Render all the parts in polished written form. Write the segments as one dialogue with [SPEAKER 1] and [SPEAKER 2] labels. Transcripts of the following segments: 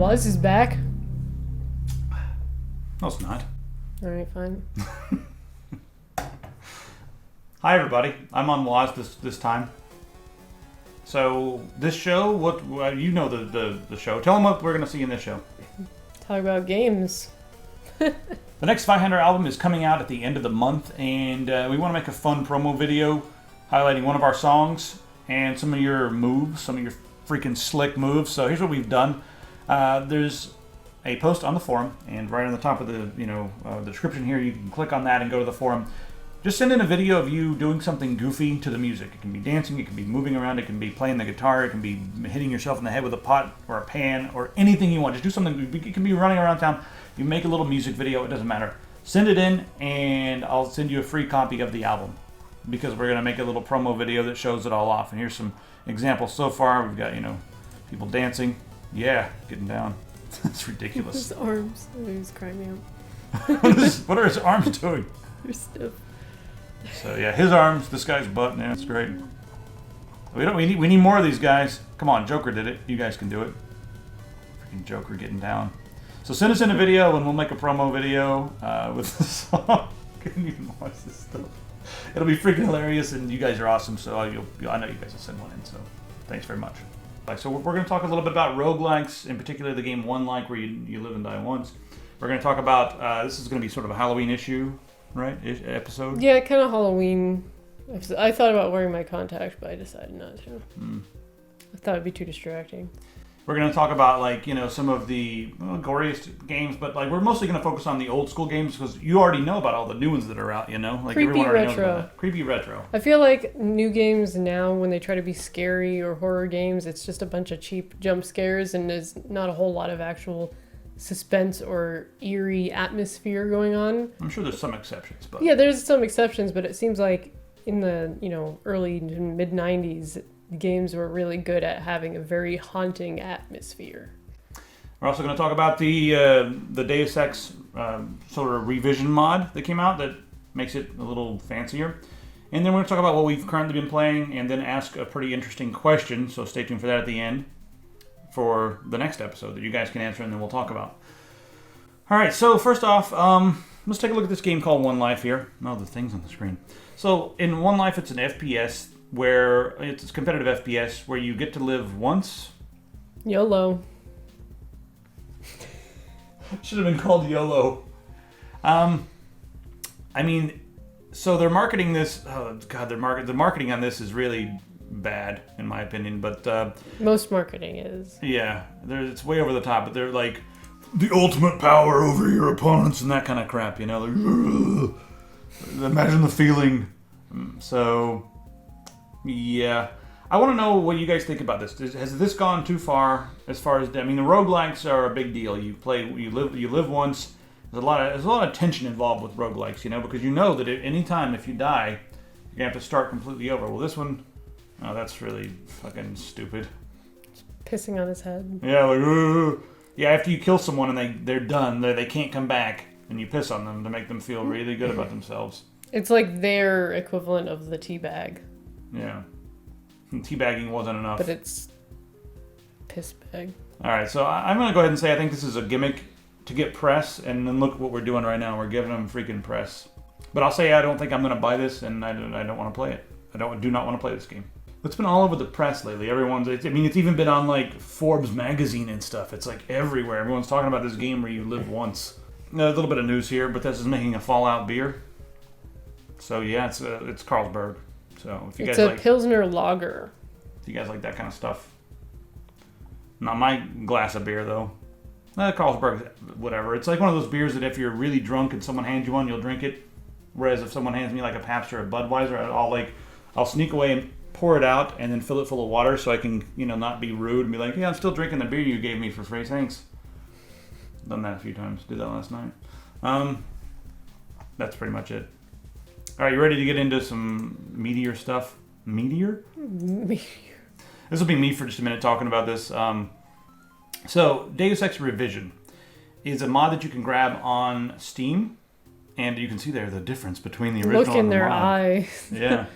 [SPEAKER 1] WASD is back.
[SPEAKER 2] No, it's not.
[SPEAKER 1] Alright, fine.
[SPEAKER 2] Hi, everybody. I'm on WASD this time. So, this show, you know the show. Tell them what we're going to see in this show.
[SPEAKER 1] Talk about games.
[SPEAKER 2] The next 500 album is coming out at the end of the month, and we want to make a fun promo video highlighting one of our songs and some of your moves, some of your freaking slick moves. So here's what we've done. There's a post on the forum, and right on the top of the the description here, you can click on that and go to the forum. Just send in a video of you doing something goofy to the music. It can be dancing, it can be moving around, it can be playing the guitar, it can be hitting yourself in the head with a pot or a pan or anything you want. Just do something. It can be running around town. You make a little music video, it doesn't matter. Send it in and I'll send you a free copy of the album because we're going to make a little promo video that shows it all off. And here's some examples so far. We've got, people dancing. Yeah, getting down. It's ridiculous.
[SPEAKER 1] His arms. He's crying me out.
[SPEAKER 2] What are his arms doing?
[SPEAKER 1] They're stiff.
[SPEAKER 2] So yeah, his arms, this guy's butt. Yeah, it's great. We need more of these guys. Come on, Joker did it. You guys can do it. Freaking Joker getting down. So send us in a video and we'll make a promo video with the song. Couldn't even watch this stuff. It'll be freaking hilarious, and you guys are awesome. So I know you guys will send one in. So thanks very much. So we're going to talk a little bit about roguelikes, in particular the game One Like, where you live and die once. We're going to talk about this is going to be sort of a Halloween issue, right? Episode.
[SPEAKER 1] Yeah, kind of Halloween. I thought about wearing my contacts, but I decided not to. I thought it'd be too distracting.
[SPEAKER 2] We're going to talk about some of the goriest games, but we're mostly going to focus on the old school games because you already know about all the new ones that are out.
[SPEAKER 1] Creepy
[SPEAKER 2] everyone already
[SPEAKER 1] retro.
[SPEAKER 2] knows about that. Creepy retro.
[SPEAKER 1] I feel like new games now, when they try to be scary or horror games, it's just a bunch of cheap jump scares, and there's not a whole lot of actual suspense or eerie atmosphere going on.
[SPEAKER 2] I'm sure there's some exceptions, but
[SPEAKER 1] yeah, there's some exceptions, but it seems like in the early to mid 90s. Games were really good at having a very haunting atmosphere.
[SPEAKER 2] We're also going to talk about the Deus Ex sort of revision mod that came out that makes it a little fancier. And then we're going to talk about what we've currently been playing and then ask a pretty interesting question. So stay tuned for that at the end for the next episode that you guys can answer and then we'll talk about. All right, so first off, let's take a look at this game called One Life here. Oh, the thing's on the screen. So in One Life, it's an FPS where it's competitive FPS where you get to live once.
[SPEAKER 1] YOLO.
[SPEAKER 2] Should have been called YOLO. So they're marketing this. Oh God, the marketing on this is really bad in my opinion. But
[SPEAKER 1] most marketing is.
[SPEAKER 2] Yeah, it's way over the top. But they're like the ultimate power over your opponents and that kind of crap. Imagine the feeling. So. Yeah. I want to know what you guys think about this. Has this gone too far as the roguelikes are a big deal. You live once. There's a lot of tension involved with roguelikes, because that at any time if you die, you're going to have to start completely over. Well, this one, that's really fucking stupid.
[SPEAKER 1] It's pissing on his head.
[SPEAKER 2] Yeah, yeah, after you kill someone and they're done, they can't come back, and you piss on them to make them feel really good about themselves.
[SPEAKER 1] It's like their equivalent of the teabag.
[SPEAKER 2] Yeah. Teabagging wasn't enough.
[SPEAKER 1] But it's piss bag.
[SPEAKER 2] Alright, so I'm going to go ahead and say I think this is a gimmick to get press, and then look what we're doing right now. We're giving them freaking press. But I'll say I don't think I'm going to buy this, and I don't want to play it. I do not want to play this game. It's been all over the press lately. It's even been on Forbes magazine and stuff. It's everywhere. Everyone's talking about this game where you live once. A little bit of news here, but this is making a Fallout beer. So yeah, it's Carlsberg. So if you guys
[SPEAKER 1] a Pilsner lager.
[SPEAKER 2] If you guys like that kind of stuff. Not my glass of beer, though. Carlsberg, whatever. It's like one of those beers that if you're really drunk and someone hands you one, you'll drink it. Whereas if someone hands me a Pabst or a Budweiser, I'll sneak away and pour it out and then fill it full of water so I can, not be rude and be like, yeah, I'm still drinking the beer you gave me for free. Thanks. Done that a few times. Did that last night. That's pretty much it. All right, you ready to get into some meteor stuff? Meteor?
[SPEAKER 1] Meteor.
[SPEAKER 2] This will be me for just a minute talking about this. So, Deus Ex Revision is a mod that you can grab on Steam, and you can see there the difference between the original and the mod.
[SPEAKER 1] Look in their eyes.
[SPEAKER 2] Yeah.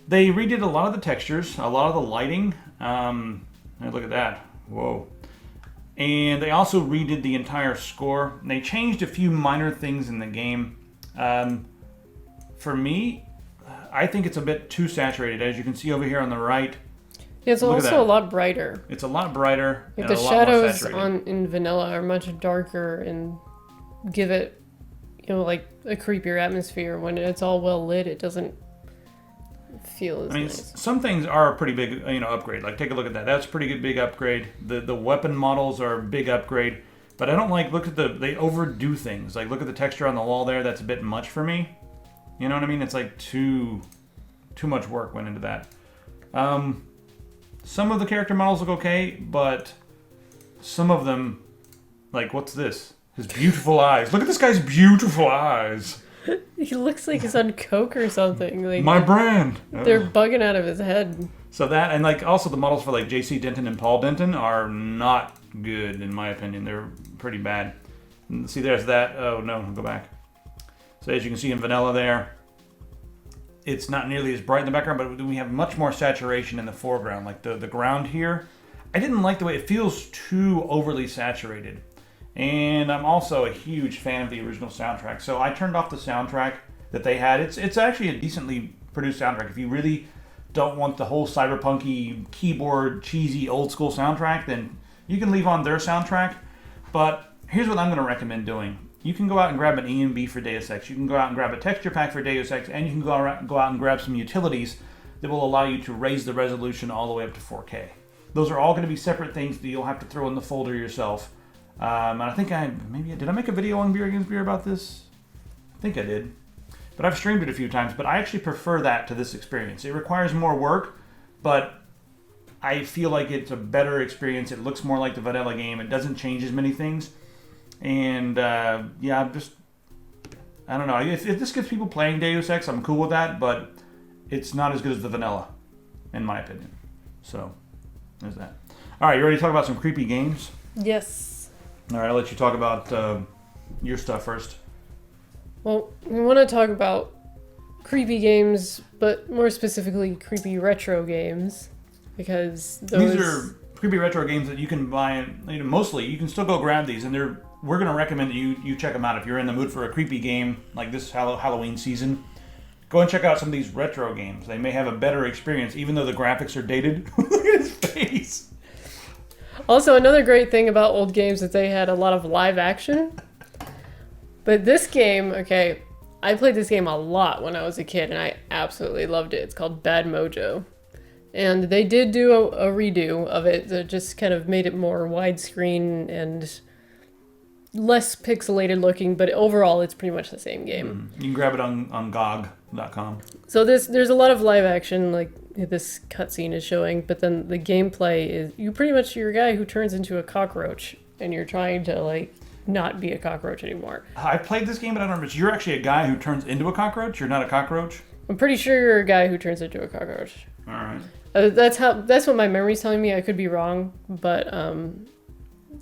[SPEAKER 2] They redid a lot of the textures, a lot of the lighting. Look at that. Whoa. And they also redid the entire score. They changed a few minor things in the game. For me, I think it's a bit too saturated. As you can see over here on the right,
[SPEAKER 1] It's also a lot brighter.
[SPEAKER 2] it's a lot brighter.
[SPEAKER 1] Like
[SPEAKER 2] and
[SPEAKER 1] the
[SPEAKER 2] a lot more
[SPEAKER 1] shadows
[SPEAKER 2] saturated.
[SPEAKER 1] in vanilla are much darker and give it, like a creepier atmosphere. When it's all well lit, it doesn't feel as
[SPEAKER 2] I mean,
[SPEAKER 1] nice.
[SPEAKER 2] some things are a pretty big, upgrade. Like, take a look at that. That's a pretty good big upgrade. The weapon models are a big upgrade. But I don't look at they overdo things. Like, look at the texture on the wall there. That's a bit much for me. You know what I mean? It's like too much work went into that. Some of the character models look okay, but some of them, like, what's this? His beautiful eyes. Look at this guy's beautiful eyes.
[SPEAKER 1] He looks like he's on coke or something. Like
[SPEAKER 2] My brand.
[SPEAKER 1] they're bugging out of his head.
[SPEAKER 2] So that, and like also the models for like J.C. Denton and Paul Denton are not good in my opinion. They're pretty bad. And see, there's that. Oh no, I'll go back. So as you can see in vanilla there, it's not nearly as bright in the background, but we have much more saturation in the foreground. Like the ground here, I didn't like the way it feels too overly saturated. And I'm also a huge fan of the original soundtrack. So I turned off the soundtrack that they had. It's actually a decently produced soundtrack. If you really don't want the whole cyberpunky keyboard cheesy old school soundtrack, then you can leave on their soundtrack. But here's what I'm going to recommend doing. You can go out and grab an ENB for Deus Ex. You can go out and grab a texture pack for Deus Ex, and you can go out and grab some utilities that will allow you to raise the resolution all the way up to 4K. Those are all going to be separate things that you'll have to throw in the folder yourself. And I think did I make a video on Beer Against Beer about this? I think I did. But I've streamed it a few times, but I actually prefer that to this experience. It requires more work, but I feel like it's a better experience. It looks more like the vanilla game. It doesn't change as many things. And I don't know. If this gets people playing Deus Ex, I'm cool with that, but it's not as good as the vanilla, in my opinion. So, there's that. All right, you ready to talk about some creepy games?
[SPEAKER 1] Yes.
[SPEAKER 2] All right, I'll let you talk about your stuff first.
[SPEAKER 1] Well, we want to talk about creepy games, but more specifically creepy retro games, because
[SPEAKER 2] These are creepy retro games that you can buy. Mostly, you can still go grab these, and we're going to recommend that you check them out if you're in the mood for a creepy game like this Halloween season. Go and check out some of these retro games. They may have a better experience, even though the graphics are dated. Look at his face.
[SPEAKER 1] Also, another great thing about old games is they had a lot of live action. But this game, okay, I played this game a lot when I was a kid, and I absolutely loved it. It's called Bad Mojo. And they did do a redo of it that just kind of made it more widescreen and less pixelated looking, but overall it's pretty much the same game.
[SPEAKER 2] You can grab it on GOG.com.
[SPEAKER 1] So there's a lot of live action, like this cutscene is showing, but then the gameplay is you're a guy who turns into a cockroach, and you're trying to like not be a cockroach anymore.
[SPEAKER 2] I played this game, but I don't remember. You're actually a guy who turns into a cockroach? You're not a cockroach?
[SPEAKER 1] I'm pretty sure you're a guy who turns into a cockroach.
[SPEAKER 2] All right.
[SPEAKER 1] That's what my memory's telling me. I could be wrong, but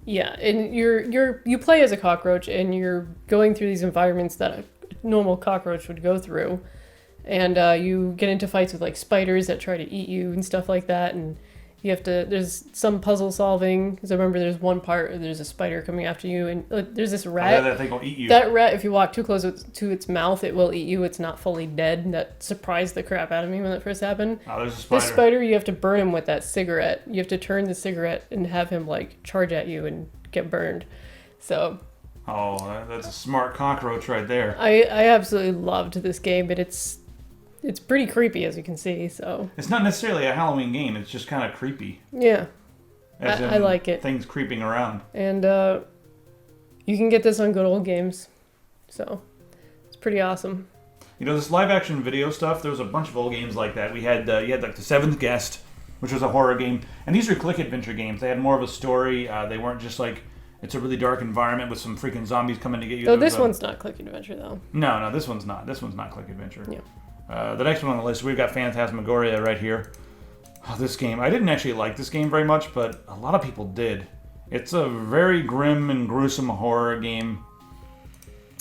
[SPEAKER 1] yeah, and you play as a cockroach, and you're going through these environments that a normal cockroach would go through, and you get into fights with like spiders that try to eat you and stuff like that, and there's some puzzle solving, because I remember there's one part where there's a spider coming after you, and there's this rat.
[SPEAKER 2] That thing will eat you.
[SPEAKER 1] That rat, if you walk too close to its mouth, it will eat you. It's not fully dead. That surprised the crap out of me when that first happened.
[SPEAKER 2] Oh, there's a spider.
[SPEAKER 1] This spider, you have to burn him with that cigarette. You have to turn the cigarette and have him like charge at you and get burned. So.
[SPEAKER 2] Oh, that's a smart cockroach right there.
[SPEAKER 1] I absolutely loved this game, but it's pretty creepy, as you can see. So
[SPEAKER 2] it's not necessarily a Halloween game. It's just kind of creepy.
[SPEAKER 1] Yeah, I like it.
[SPEAKER 2] Things creeping around.
[SPEAKER 1] And you can get this on Good Old Games, so it's pretty awesome.
[SPEAKER 2] This live action video stuff. There was a bunch of old games like that. You had like The Seventh Guest, which was a horror game, and these are click adventure games. They had more of a story. They weren't just like it's a really dark environment with some freaking zombies coming to get you.
[SPEAKER 1] So this one's not click adventure though.
[SPEAKER 2] No, this one's not. This one's not click adventure.
[SPEAKER 1] Yeah.
[SPEAKER 2] The next one on the list, we've got Phantasmagoria right here. Oh, this game, I didn't actually like this game very much, but a lot of people did. It's a very grim and gruesome horror game.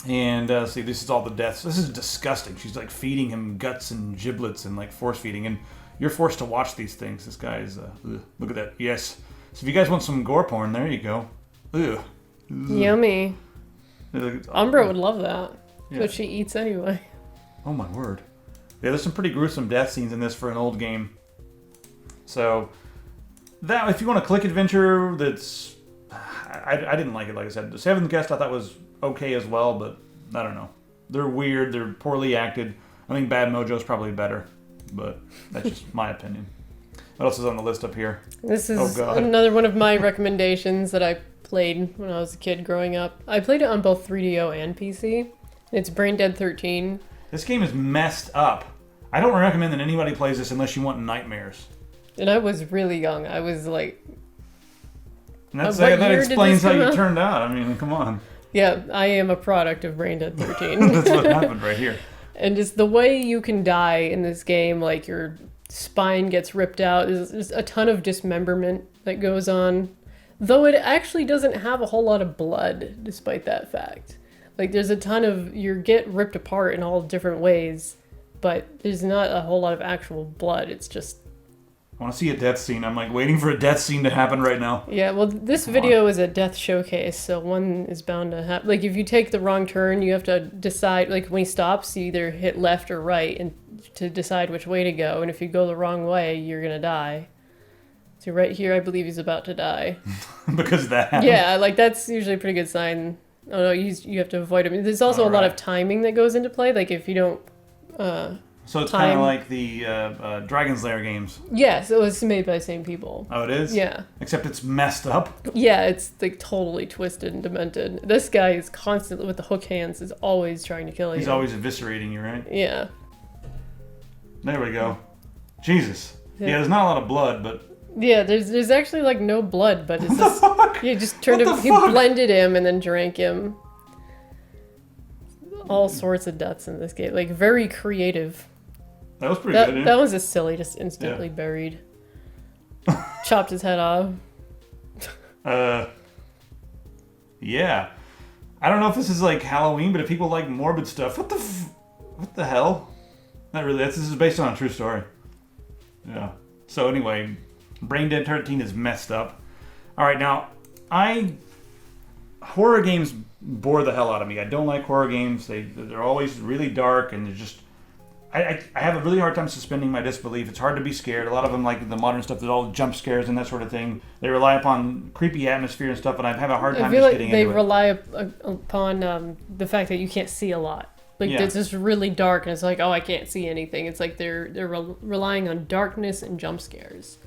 [SPEAKER 2] And see, this is all the deaths. This is disgusting. She's like feeding him guts and giblets and like force feeding. And you're forced to watch these things. This guy is, look at that. Yes. So if you guys want some gore porn, there you go. Ugh.
[SPEAKER 1] Yummy. Umbra would love that.
[SPEAKER 2] Yeah.
[SPEAKER 1] But she eats anyway.
[SPEAKER 2] Oh my word. Yeah, there's some pretty gruesome death scenes in this for an old game. So, that if you want a click adventure that's... I didn't like it, like I said. The Seventh Guest I thought was okay as well, but I don't know. They're weird, they're poorly acted. I think Bad Mojo's probably better, but that's just my opinion. What else is on the list up here?
[SPEAKER 1] This is another one of my recommendations that I played when I was a kid growing up. I played it on both 3DO and PC. It's Brain Dead 13.
[SPEAKER 2] This game is messed up. I don't recommend that anybody plays this unless you want nightmares.
[SPEAKER 1] And I was really young. I was like...
[SPEAKER 2] that explains how you turned out. I mean, come on.
[SPEAKER 1] Yeah, I am a product of Brain Dead 13.
[SPEAKER 2] That's what happened right here.
[SPEAKER 1] And just the way you can die in this game, like your spine gets ripped out, there's a ton of dismemberment that goes on. Though it actually doesn't have a whole lot of blood, despite that fact. Like, there's a ton of... You get ripped apart in all different ways, but there's not a whole lot of actual blood. It's just...
[SPEAKER 2] I want to see a death scene. I'm like waiting for a death scene to happen right now.
[SPEAKER 1] Yeah, well, this video is a death showcase, so one is bound to happen. Like, if you take the wrong turn, you have to decide, like, when he stops, you either hit left or right and to decide which way to go, and if you go the wrong way, you're gonna die. So right here, I believe he's about to die.
[SPEAKER 2] Because of that.
[SPEAKER 1] Yeah, like, that's usually a pretty good sign. Oh, no, you have to avoid him. There's also a lot of timing that goes into play, like, if you don't...
[SPEAKER 2] So it's kind of like the Dragon's Lair games.
[SPEAKER 1] Yeah, so it's made by the same people.
[SPEAKER 2] Oh, it is?
[SPEAKER 1] Yeah.
[SPEAKER 2] Except it's messed up?
[SPEAKER 1] Yeah, it's like totally twisted and demented. This guy is constantly, with the hook hands, is always trying to kill you.
[SPEAKER 2] He's always eviscerating you, right?
[SPEAKER 1] Yeah.
[SPEAKER 2] There we go. Jesus. Yeah, there's not a lot of blood, but...
[SPEAKER 1] Yeah, there's actually like no blood, but it's just...
[SPEAKER 2] Fuck?
[SPEAKER 1] You just turned him, he blended him and then drank him. All sorts of deaths in this game. Like, very creative.
[SPEAKER 2] That was pretty good, yeah.
[SPEAKER 1] That was just silly, just instantly buried. Chopped his head off.
[SPEAKER 2] Yeah. I don't know if this is like Halloween, but if people like morbid stuff, what the hell? Not really. This is based on a true story. Yeah. So anyway, Brain Dead 13 is messed up. All right, now, horror games bore the hell out of me. I don't like horror games. They're always really dark, and they're just... I have a really hard time suspending my disbelief. It's hard to be scared. A lot of them, like the modern stuff, there's all jump scares and that sort of thing. They rely upon creepy atmosphere and stuff, and I have a hard time just getting into it.
[SPEAKER 1] They rely upon the fact that you can't see a lot. Like, it's just really dark, and it's like, oh, I can't see anything. It's like they're relying on darkness and jump scares.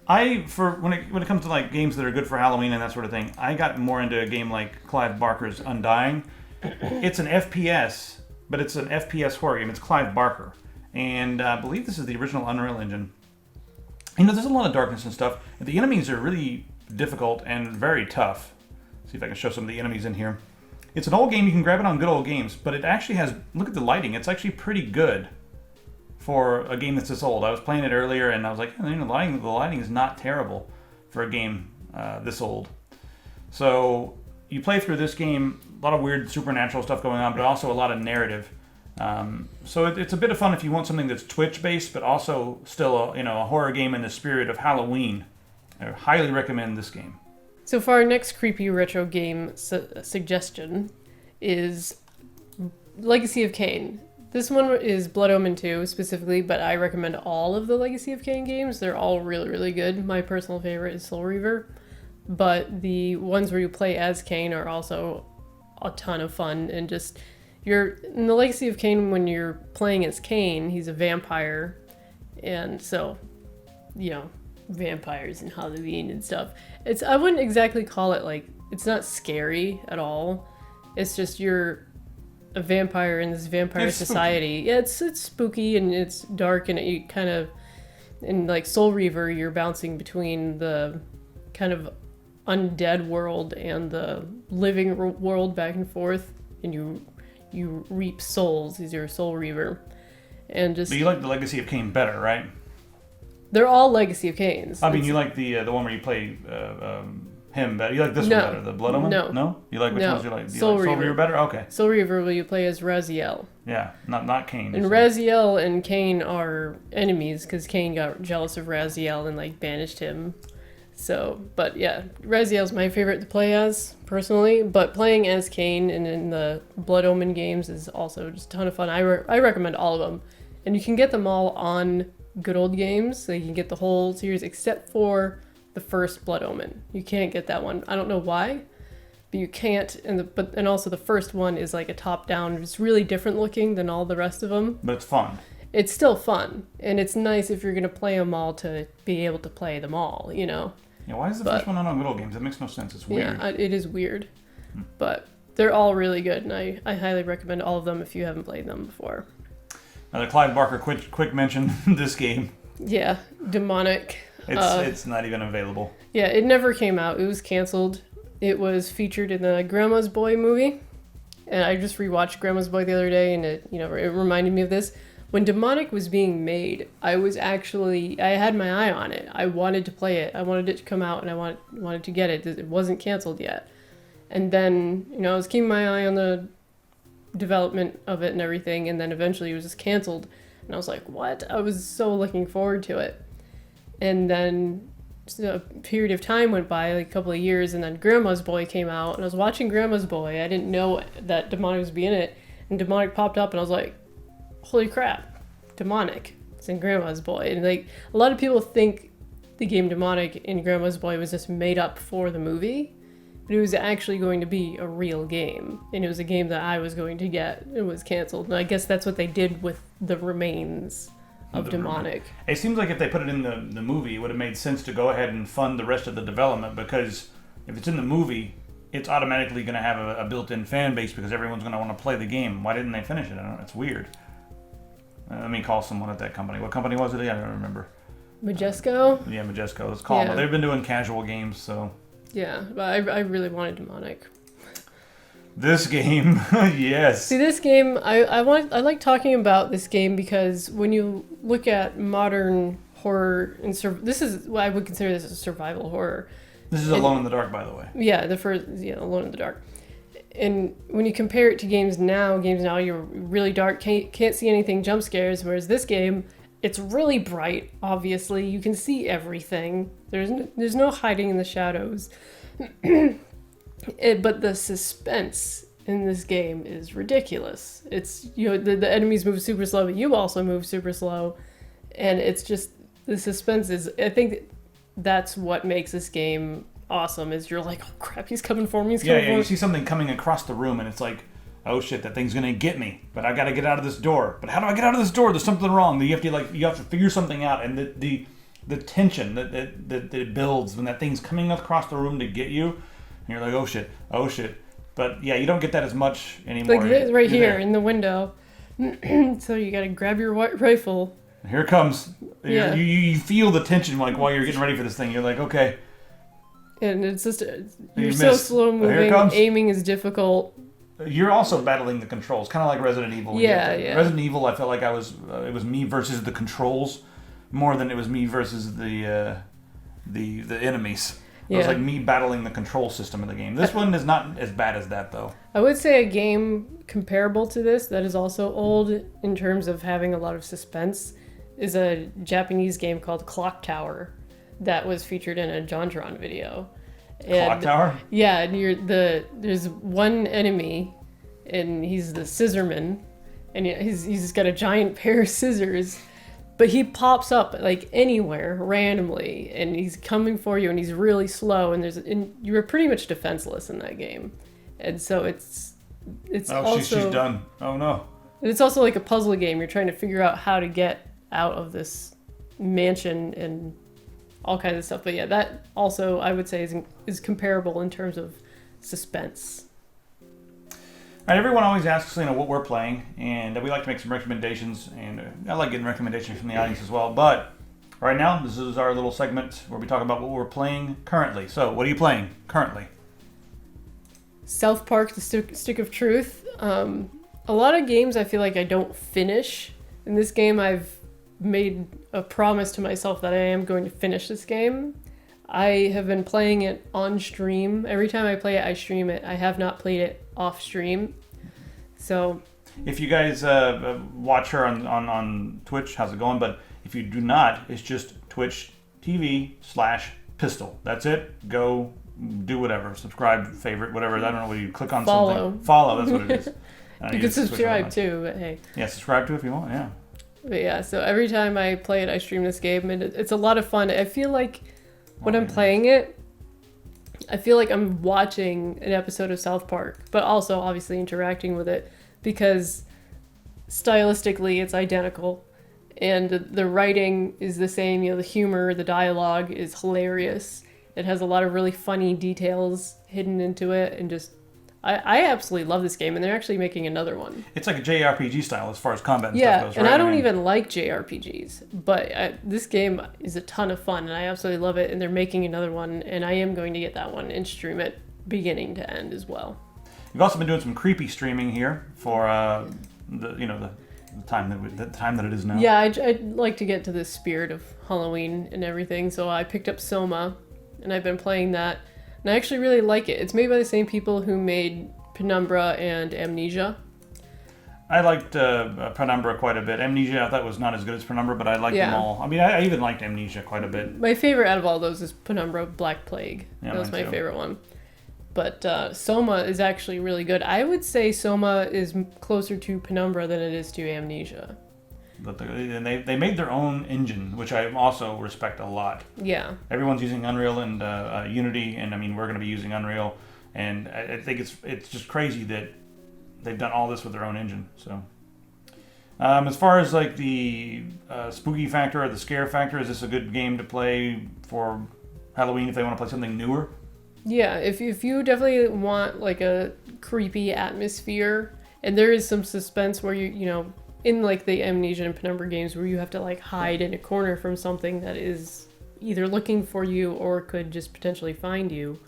[SPEAKER 2] When it comes to like games that are good for Halloween and that sort of thing, I got more into a game like Clive Barker's Undying. It's an FPS, but it's an FPS horror game. It's Clive Barker, and I believe this is the original Unreal Engine. You know, there's a lot of darkness and stuff. The enemies are really difficult and very tough. See if I can show some of the enemies in here. It's an old game. You can grab it on Good Old Games, but it actually has... Look at the lighting. It's actually pretty good for a game that's this old. I was playing it earlier, and I was like, the lighting is not terrible for a game this old. So you play through this game, a lot of weird supernatural stuff going on, but also a lot of narrative. So it's a bit of fun if you want something that's Twitch-based, but also still a horror game in the spirit of Halloween. I highly recommend this game.
[SPEAKER 1] So for our next creepy retro game suggestion is Legacy of Kain. This one is Blood Omen 2 specifically, but I recommend all of the Legacy of Kain games. They're all really, really good. My personal favorite is Soul Reaver, but the ones where you play as Kain are also a ton of fun. And just, in the Legacy of Kain, when you're playing as Kain, he's a vampire, and so, vampires and Halloween and stuff. I wouldn't exactly call it like, it's not scary at all. It's just you're a vampire in this vampire society. Yeah, it's spooky and it's dark, and you kind of, in like Soul Reaver, you're bouncing between the kind of undead world and the living world back and forth, and you reap souls as your Soul Reaver. And just... But
[SPEAKER 2] you like the Legacy of Kain better, right?
[SPEAKER 1] They're all Legacy of Kains.
[SPEAKER 2] I mean, you like the one where you play him better. You like this one better, the Blood Omen?
[SPEAKER 1] No.
[SPEAKER 2] You like which ones you like? Do you
[SPEAKER 1] Soul
[SPEAKER 2] like Soul Reaver better? Okay.
[SPEAKER 1] Soul Reaver, where you play as Raziel.
[SPEAKER 2] Yeah, not Kain.
[SPEAKER 1] And Raziel and Kain are enemies because Kain got jealous of Raziel and banished him. So, but yeah, Raziel's my favorite to play as, personally. But playing as Kain and in the Blood Omen games is also just a ton of fun. I recommend all of them. And you can get them all on Good Old Games. So you can get the whole series except for the first Blood Omen. You can't get that one. I don't know why, but you can't. And also the first one is like a top-down. It's really different looking than all the rest of them.
[SPEAKER 2] But it's fun.
[SPEAKER 1] It's still fun. And it's nice if you're going to play them all to be able to play them all, you know?
[SPEAKER 2] Yeah, why is the first one not on Good Old Games? That makes no sense. It's weird.
[SPEAKER 1] Yeah, it is weird. But they're all really good, and I highly recommend all of them if you haven't played them before.
[SPEAKER 2] Now, the Clive Barker quick mention this game.
[SPEAKER 1] Yeah, Demonic.
[SPEAKER 2] It's not even available.
[SPEAKER 1] Yeah, it never came out. It was canceled. It was featured in the Grandma's Boy movie, and I just rewatched Grandma's Boy the other day, and it reminded me of this. When Demonic was being made, I had my eye on it. I wanted to play it. I wanted it to come out, and I wanted to get it. It wasn't canceled yet. And then, I was keeping my eye on the development of it and everything, and then eventually it was just canceled. And I was like, what? I was so looking forward to it. And then a period of time went by, like a couple of years, and then Grandma's Boy came out, and I was watching Grandma's Boy. I didn't know that Demonic was being in it, and Demonic popped up, and I was like, holy crap, Demonic. It's in Grandma's Boy. And like a lot of people think the game Demonic in Grandma's Boy was just made up for the movie, but it was actually going to be a real game. And it was a game that I was going to get. It was canceled. And I guess that's what they did with the remains of Demonic.
[SPEAKER 2] It seems like if they put it in the movie, it would have made sense to go ahead and fund the rest of the development, because if it's in the movie, it's automatically going to have a built-in fan base because everyone's going to want to play the game. Why didn't they finish it? I don't know. It's weird. Let me call someone at that company. What company was it? I don't remember.
[SPEAKER 1] Majesco?
[SPEAKER 2] Yeah, Majesco. Let's call them. They've been doing casual games, so...
[SPEAKER 1] Yeah, but I really wanted Demonic.
[SPEAKER 2] This game, yes.
[SPEAKER 1] See, this game, I like talking about this game because when you look at modern horror, this is what I would consider this a survival horror.
[SPEAKER 2] This is Alone in the Dark, by the way.
[SPEAKER 1] Yeah, Alone in the Dark. And when you compare it to games now you're really dark, can't see anything, jump scares, whereas this game, it's really bright, obviously. You can see everything. There's no hiding in the shadows. But the suspense in this game is ridiculous. It's, the enemies move super slow, but you also move super slow. And it's just, the suspense is, I think that's what makes this game awesome, is you're like, oh crap, he's coming for me,
[SPEAKER 2] you see something coming across the room and it's like, oh shit, that thing's gonna get me, but I gotta get out of this door. But how do I get out of this door? There's something wrong. You have to figure something out, and the tension that it builds when that thing's coming across the room to get you, and you're like, oh shit. But yeah, you don't get that as much anymore.
[SPEAKER 1] Like this right here in the window. So you gotta grab your rifle.
[SPEAKER 2] Here it comes.
[SPEAKER 1] Yeah.
[SPEAKER 2] You feel the tension like while you're getting ready for this thing. You're like, okay.
[SPEAKER 1] And it's just, you're so slow moving, aiming is difficult.
[SPEAKER 2] You're also battling the controls, kind of like Resident Evil.
[SPEAKER 1] Yeah.
[SPEAKER 2] Resident Evil, I felt like it was me versus the controls more than it was me versus the enemies. It was like me battling the control system of the game. This one is not as bad as that, though.
[SPEAKER 1] I would say a game comparable to this that is also old in terms of having a lot of suspense is a Japanese game called Clock Tower that was featured in a JonTron video.
[SPEAKER 2] Clock Tower?
[SPEAKER 1] Yeah, and there's one enemy, and he's the scissorman, and he's got a giant pair of scissors, but he pops up like anywhere randomly, and he's coming for you, and he's really slow, and you're pretty much defenseless in that game, and so it's also,
[SPEAKER 2] she's done. Oh no!
[SPEAKER 1] It's also like a puzzle game. You're trying to figure out how to get out of this mansion and all kinds of stuff. But yeah, that also I would say is comparable in terms of suspense.
[SPEAKER 2] All right, everyone always asks, what we're playing, and we like to make some recommendations, and I like getting recommendations from the audience as well. But right now, this is our little segment where we talk about what we're playing currently. So, what are you playing currently?
[SPEAKER 1] South Park: The Stick of Truth. A lot of games I feel like I don't finish. In this game, I've made a promise to myself that I am going to finish this game. I have been playing it on stream. Every time I play it, I stream it. I have not played it off stream. So,
[SPEAKER 2] if you guys watch her on Twitch, how's it going? But if you do not, it's just Twitch TV pistol. That's it. Go do whatever. Subscribe, favorite, whatever. I don't know what you click on
[SPEAKER 1] Follow.
[SPEAKER 2] something. Follow. That's what it is.
[SPEAKER 1] You can subscribe too, but hey.
[SPEAKER 2] Yeah, subscribe to it if you want. Yeah.
[SPEAKER 1] But yeah, so every time I play it, I stream this game, and it's a lot of fun. I feel like when I'm playing it, I feel like I'm watching an episode of South Park, but also obviously interacting with it because stylistically it's identical, and the writing is the same. You know, the humor, the dialogue is hilarious. It has a lot of really funny details hidden into it, and just I absolutely love this game, and they're actually making another one.
[SPEAKER 2] It's like a JRPG style as far as combat and stuff goes, right?
[SPEAKER 1] And I don't even like JRPGs, but this game is a ton of fun, and I absolutely love it, and they're making another one, and I am going to get that one and stream it beginning to end as well.
[SPEAKER 2] You've also been doing some creepy streaming here for the time that it is now.
[SPEAKER 1] Yeah, I'd like to get to the spirit of Halloween and everything, so I picked up Soma, and I've been playing that. And I actually really like it. It's made by the same people who made Penumbra and Amnesia.
[SPEAKER 2] I liked Penumbra quite a bit. Amnesia I thought was not as good as Penumbra, but I liked them all. I mean, I even liked Amnesia quite a bit.
[SPEAKER 1] My favorite out of all those is Penumbra Black Plague.
[SPEAKER 2] Yeah,
[SPEAKER 1] that was my
[SPEAKER 2] too.
[SPEAKER 1] favorite one. But Soma is actually really good. I would say Soma is closer to Penumbra than it is to Amnesia.
[SPEAKER 2] But they made their own engine, which I also respect a lot.
[SPEAKER 1] Yeah.
[SPEAKER 2] Everyone's using Unreal and Unity, and I mean we're going to be using Unreal, and I think it's just crazy that they've done all this with their own engine. So, as far as like the spooky factor or the scare factor, is this a good game to play for Halloween if they want to play something newer?
[SPEAKER 1] Yeah, if you definitely want like a creepy atmosphere, and there is some suspense where you know. In like the Amnesia and Penumbra games where you have to like hide in a corner from something that is either looking for you or could just potentially find you,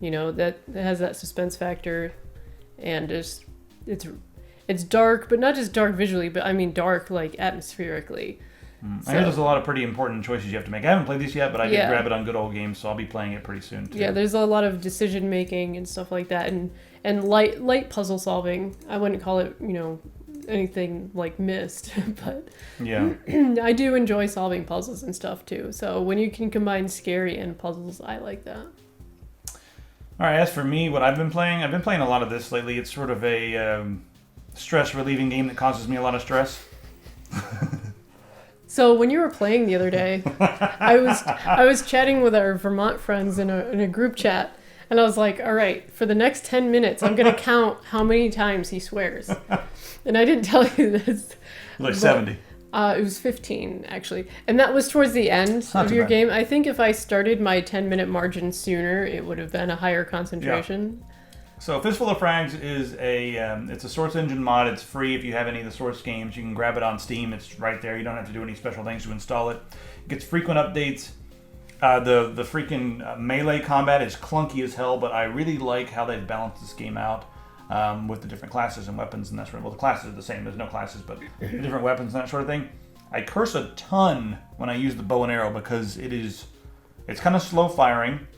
[SPEAKER 1] you know, that has that suspense factor, and just it's dark, but not just dark visually, but I mean dark like atmospherically.
[SPEAKER 2] I hear there's a lot of pretty important choices you have to make. I haven't played this yet, but I did grab it on Good Old Games, so I'll be playing it pretty soon too.
[SPEAKER 1] Yeah, there's a lot of decision making and stuff like that, and light puzzle solving. I wouldn't call it, you know, anything like Myst, but
[SPEAKER 2] yeah,
[SPEAKER 1] I do enjoy solving puzzles and stuff too. So when you can combine scary and puzzles, I like that.
[SPEAKER 2] All right, as for me, what I've been playing a lot of this lately. It's sort of a stress relieving game that causes me a lot of stress.
[SPEAKER 1] So when you were playing the other day, I was chatting with our Vermont friends in a group chat, and I was like, all right, for the next 10 minutes, I'm going to count how many times he swears. And I didn't tell you this.
[SPEAKER 2] Like 70.
[SPEAKER 1] It was 15, actually. And that was towards the end of your game. I think if I started my 10-minute margin sooner, it would have been a higher concentration.
[SPEAKER 2] Yeah. So Fistful of Frags is it's a Source Engine mod. It's free if you have any of the Source games. You can grab it on Steam. It's right there. You don't have to do any special things to install it. It gets frequent updates. The freaking melee combat is clunky as hell, but I really like how they've balanced this game out with the different classes and weapons and that sort of. Well, the classes are the same. There's no classes, but the different weapons and that sort of thing. I curse a ton when I use the bow and arrow because it's kind of slow firing.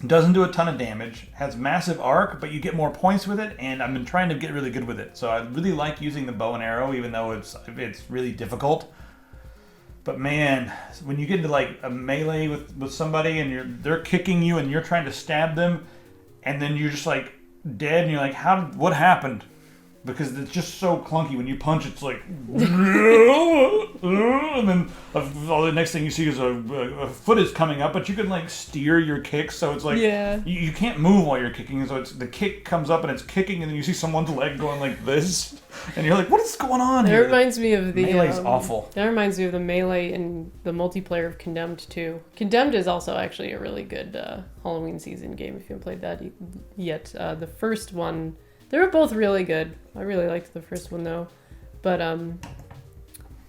[SPEAKER 2] Doesn't do a ton of damage, has massive arc, but you get more points with it, and I've been trying to get really good with it. So I really like using the bow and arrow, even though it's really difficult. But man, when you get into like a melee with somebody and they're kicking you and you're trying to stab them, and then you're just like dead, and you're like, what happened? Because it's just so clunky. When you punch, it's like, and then the next thing you see is a foot is coming up, but you can like steer your kicks, so it's like you can't move while you're kicking, so the kick comes up and it's kicking, and then you see someone's leg going like this, and you're like, what is going on here?
[SPEAKER 1] That reminds me of the
[SPEAKER 2] Melee's awful.
[SPEAKER 1] That reminds me of the melee in the multiplayer of Condemned 2. Condemned is also actually a really good Halloween season game if you haven't played that yet. The first one. They were both really good. I really liked the first one though, but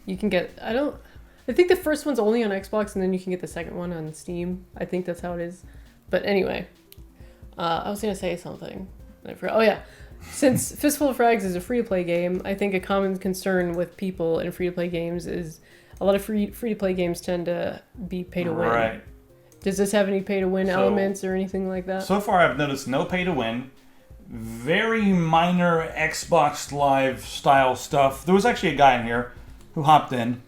[SPEAKER 1] you can get. I think the first one's only on Xbox, and then you can get the second one on Steam. I think that's how it is. But anyway, I was gonna say something. I forgot. Oh yeah, since Fistful of Frags is a free-to-play game, I think a common concern with people in free-to-play games is a lot of free-to-play games tend to be pay-to-win.
[SPEAKER 2] Right.
[SPEAKER 1] Does this have any pay-to-win elements or anything like that?
[SPEAKER 2] So far, I've noticed no pay-to-win. Very minor Xbox Live style stuff. There was actually a guy in here who hopped in,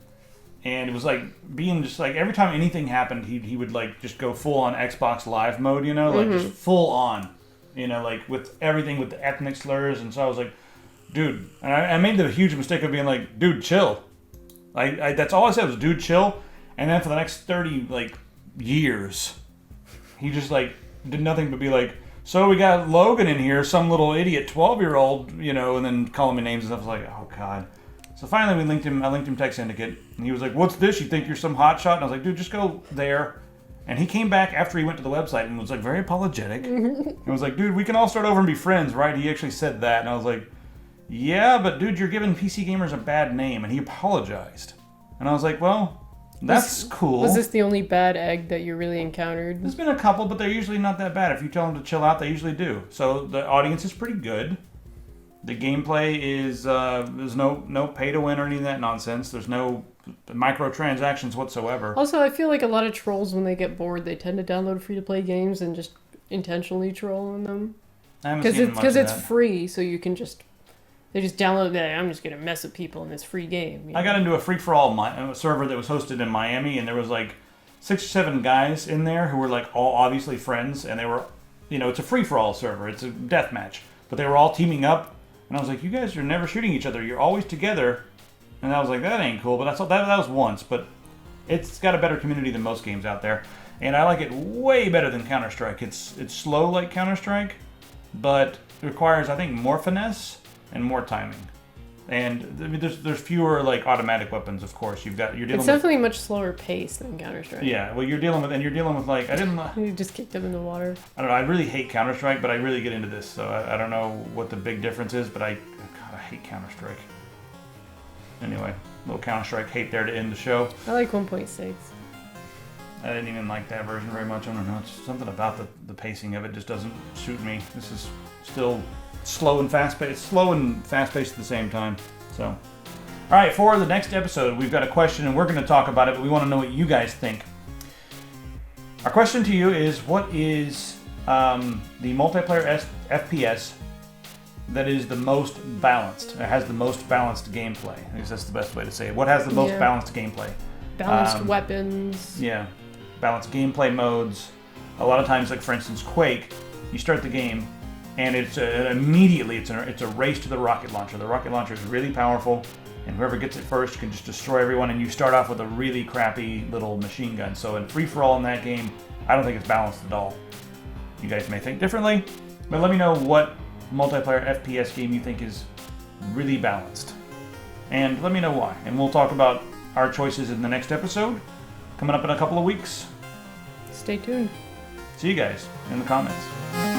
[SPEAKER 2] and it was like being just like every time anything happened, he would like just go full on Xbox Live mode, you know, like just full on, you know, like with everything with the ethnic slurs. And so I was like, dude, and I made the huge mistake of being like, dude, chill. That's all I said was, dude, chill. And then for the next 30 like years, he just like did nothing but be like, so we got Logan in here, some little idiot 12-year-old, you know, and then calling me names and stuff. I was like, oh god. So finally I linked him Tech Syndicate, and he was like, what's this? You think you're some hotshot? And I was like, dude, just go there. And he came back after he went to the website and was like very apologetic. And was like, dude, we can all start over and be friends, right? He actually said that. And I was like, yeah, but dude, you're giving PC gamers a bad name. And he apologized. And I was like, well, that's cool.
[SPEAKER 1] Was this the only bad egg that you really encountered?
[SPEAKER 2] There's been a couple, but they're usually not that bad. If you tell them to chill out, they usually do. So the audience is pretty good. The gameplay is, there's no pay to win or any of that nonsense. There's no microtransactions whatsoever.
[SPEAKER 1] Also, I feel like a lot of trolls, when they get bored, they tend to download free-to-play games and just intentionally troll on them.
[SPEAKER 2] I haven't seen much of
[SPEAKER 1] Because it's
[SPEAKER 2] that.
[SPEAKER 1] free, so you can just... They just download that. I'm just going to mess with people in this free game. You know?
[SPEAKER 2] I got into a free-for-all server that was hosted in Miami, and there was like 6 or 7 guys in there who were like all obviously friends, and they were, you know, it's a free-for-all server. It's a deathmatch. But they were all teaming up, and I was like, you guys are never shooting each other. You're always together. And I was like, that ain't cool. But that was once, but it's got a better community than most games out there. And I like it way better than Counter-Strike. It's slow like Counter-Strike, but it requires, I think, more finesse and more timing. And I mean, there's fewer like automatic weapons, of course. You're dealing
[SPEAKER 1] It's definitely much slower pace than Counter-Strike.
[SPEAKER 2] Yeah, well, you're dealing with like
[SPEAKER 1] You just kicked them in the water.
[SPEAKER 2] I don't know. I really hate Counter-Strike, but I really get into this, so I don't know what the big difference is. But God, I hate Counter-Strike. Anyway, little Counter-Strike hate there to end the show.
[SPEAKER 1] I like 1.6.
[SPEAKER 2] I didn't even like that version very much. I don't know. It's something about the pacing of it just doesn't suit me. This is still slow and fast-paced at the same time. So, all right, for the next episode, we've got a question, and we're going to talk about it, but we want to know what you guys think. Our question to you is, what is the multiplayer FPS that is the most balanced? It has the most balanced gameplay. I guess that's the best way to say it. What has the most balanced gameplay?
[SPEAKER 1] Balanced weapons.
[SPEAKER 2] Yeah, balanced gameplay modes. A lot of times, like for instance, Quake, you start the game, and it's immediately it's a race to the rocket launcher. The rocket launcher is really powerful, and whoever gets it first can just destroy everyone. And you start off with a really crappy little machine gun. So in free for all in that game, I don't think it's balanced at all. You guys may think differently, but let me know what multiplayer FPS game you think is really balanced, and let me know why. And we'll talk about our choices in the next episode, coming up in a couple of weeks.
[SPEAKER 1] Stay tuned.
[SPEAKER 2] See you guys in the comments.